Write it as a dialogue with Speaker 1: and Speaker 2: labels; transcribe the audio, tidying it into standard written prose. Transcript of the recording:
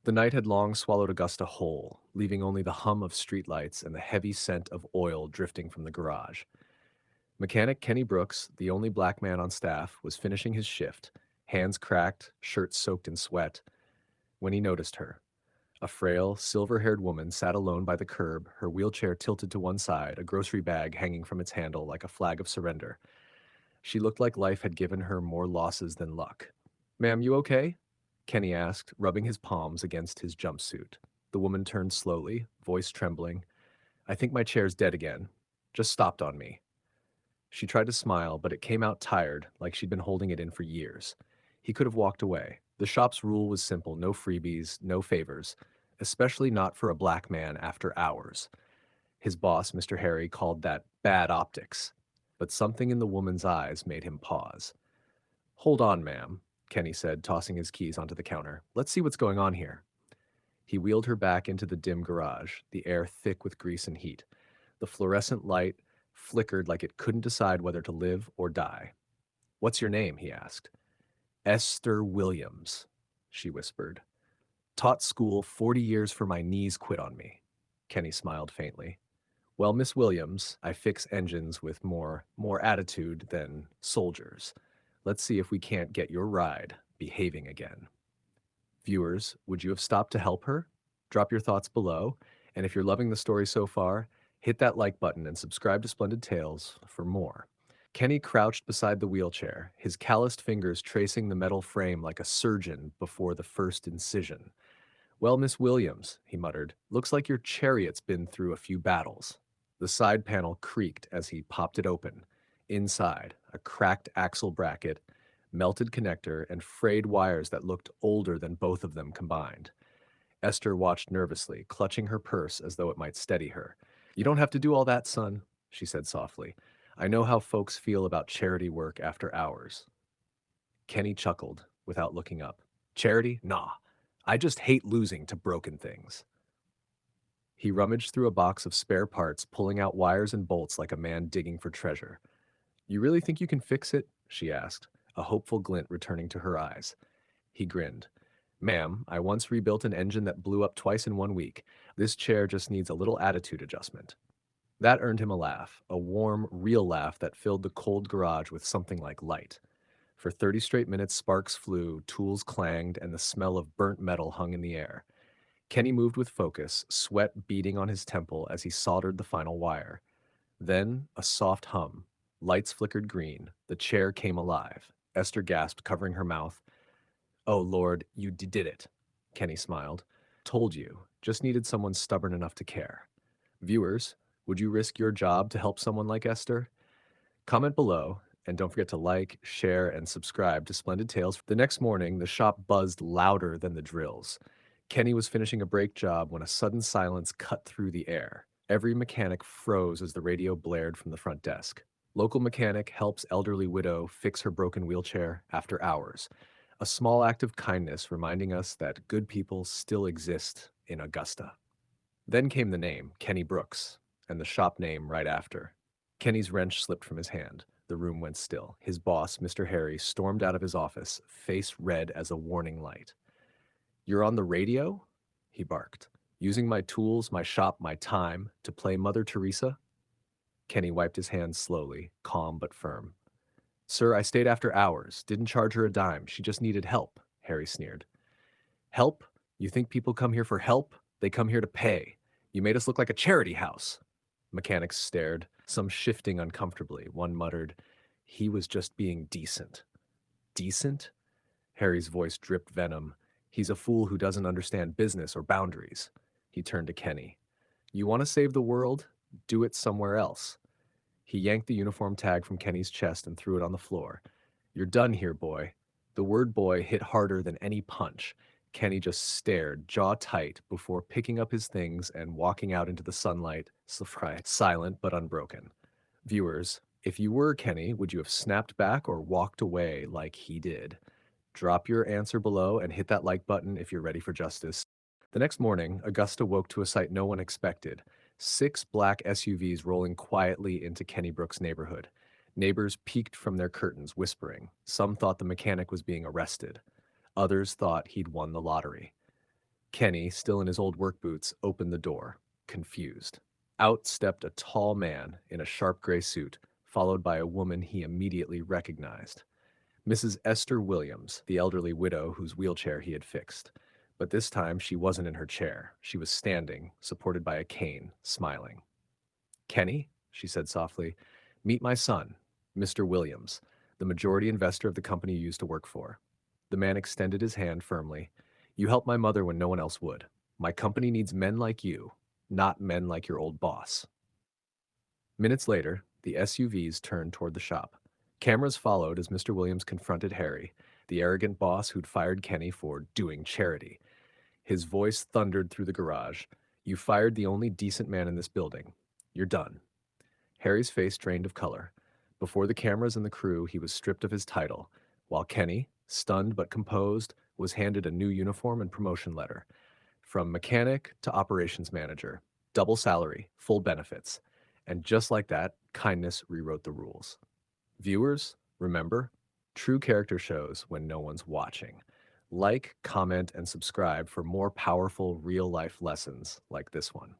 Speaker 1: The night had long swallowed Augusta whole, leaving only the hum of streetlights and the heavy scent of oil drifting from the garage. Mechanic Kenny Brooks, the only black man on staff, was finishing his shift, hands cracked, shirt soaked in sweat, when he noticed her. A frail, silver-haired woman sat alone by the curb, her wheelchair tilted to one side, a grocery bag hanging from its handle like a flag of surrender. She looked like life had given her more losses than luck. "Ma'am, you okay?" Kenny asked, rubbing his palms against his jumpsuit. The woman turned slowly, voice trembling. "I think my chair's dead again. Just stopped on me." She tried to smile, but it came out tired, like she'd been holding it in for years. He could have walked away. The shop's rule was simple: no freebies, no favors, especially not for a black man after hours. His boss, Mr. Harry, called that bad optics. But something in the woman's eyes made him pause. "Hold on, ma'am," Kenny said, tossing his keys onto the counter. "Let's see what's going on here." He wheeled her back into the dim garage, the air thick with grease and heat. The fluorescent light flickered like it couldn't decide whether to live or die. "What's your name?" he asked. "Esther Williams," she whispered. "Taught school 40 years for my knees quit on me." Kenny smiled faintly. "Well, Miss Williams, I fix engines with more attitude than soldiers. Let's see if we can't get your ride behaving again." Viewers, would you have stopped to help her? Drop your thoughts below, and if you're loving the story so far, hit that like button and subscribe to Splendid Tales for more. Kenny crouched beside the wheelchair, his calloused fingers tracing the metal frame like a surgeon before the first incision. "Well, Miss Williams," he muttered, "looks like your chariot's been through a few battles." The side panel creaked as he popped it open. Inside, a cracked axle bracket, melted connector, and frayed wires that looked older than both of them combined. Esther watched nervously, clutching her purse as though it might steady her. "You don't have to do all that, son," she said softly. "I know how folks feel about charity work after hours." Kenny chuckled, without looking up. "Charity? Nah. I just hate losing to broken things." He rummaged through a box of spare parts, pulling out wires and bolts like a man digging for treasure. "You really think you can fix it?" she asked, a hopeful glint returning to her eyes. He grinned. "Ma'am, I once rebuilt an engine that blew up twice in 1 week. This chair just needs a little attitude adjustment." That earned him a laugh, a warm, real laugh that filled the cold garage with something like light. For 30 straight minutes, sparks flew, tools clanged, and the smell of burnt metal hung in the air. Kenny moved with focus, sweat beading on his temple as he soldered the final wire. Then, a soft hum. Lights flickered green. The chair came alive. Esther gasped, covering her mouth. "Oh, Lord, you did it." Kenny smiled. "Told you. Just needed someone stubborn enough to care." Viewers, would you risk your job to help someone like Esther? Comment below, and don't forget to like, share, and subscribe to Splendid Tales. The next morning, the shop buzzed louder than the drills. Kenny was finishing a brake job when a sudden silence cut through the air. Every mechanic froze as the radio blared from the front desk. "Local mechanic helps elderly widow fix her broken wheelchair after hours." A small act of kindness reminding us that good people still exist in Augusta. Then came the name, Kenny Brooks, and the shop name right after. Kenny's wrench slipped from his hand. The room went still. His boss, Mr. Harry, stormed out of his office, face red as a warning light. "You're on the radio?" he barked. "Using my tools, my shop, my time to play Mother Teresa?" Kenny wiped his hands slowly, calm but firm. "Sir, I stayed after hours. Didn't charge her a dime. She just needed help," Harry sneered. "Help? You think people come here for help? They come here to pay. You made us look like a charity house." Mechanics stared, some shifting uncomfortably. One muttered, "He was just being decent." "Decent?" Harry's voice dripped venom. "He's a fool who doesn't understand business or boundaries." He turned to Kenny. "You want to save the world? Do it somewhere else." He yanked the uniform tag from Kenny's chest and threw it on the floor. "You're done here, boy." The word boy hit harder than any punch. Kenny just stared, jaw tight, before picking up his things and walking out into the sunlight, silent but unbroken. Viewers, if you were Kenny, would you have snapped back or walked away like he did? Drop your answer below and hit that like button if you're ready for justice. The next morning, Augusta woke to a sight no one expected. 6 black SUVs rolling quietly into Kenny Brook's neighborhood. Neighbors peeked from their curtains, whispering. Some thought the mechanic was being arrested. Others thought he'd won the lottery. Kenny, still in his old work boots, opened the door, confused. Out stepped a tall man in a sharp gray suit, followed by a woman he immediately recognized. Mrs. Esther Williams, the elderly widow whose wheelchair he had fixed. But this time she wasn't in her chair. She was standing, supported by a cane, smiling. Kenny, she said softly, meet my son, Mr. Williams, the majority investor of the company you used to work for. The man extended his hand firmly. You helped my mother when no one else would. My company needs men like you, not men like your old boss. Minutes later, the SUVs turned toward the shop. Cameras followed as Mr. Williams confronted Harry, the arrogant boss who'd fired Kenny for doing charity. His voice thundered through the garage. You fired the only decent man in this building. You're done. Harry's face drained of color. Before the cameras and the crew, he was stripped of his title, while Kenny, stunned but composed, was handed a new uniform and promotion letter. From mechanic to operations manager, double salary, full benefits. And just like that, kindness rewrote the rules. Viewers, remember, true character shows when no one's watching. Like, comment, and subscribe for more powerful real life lessons like this one.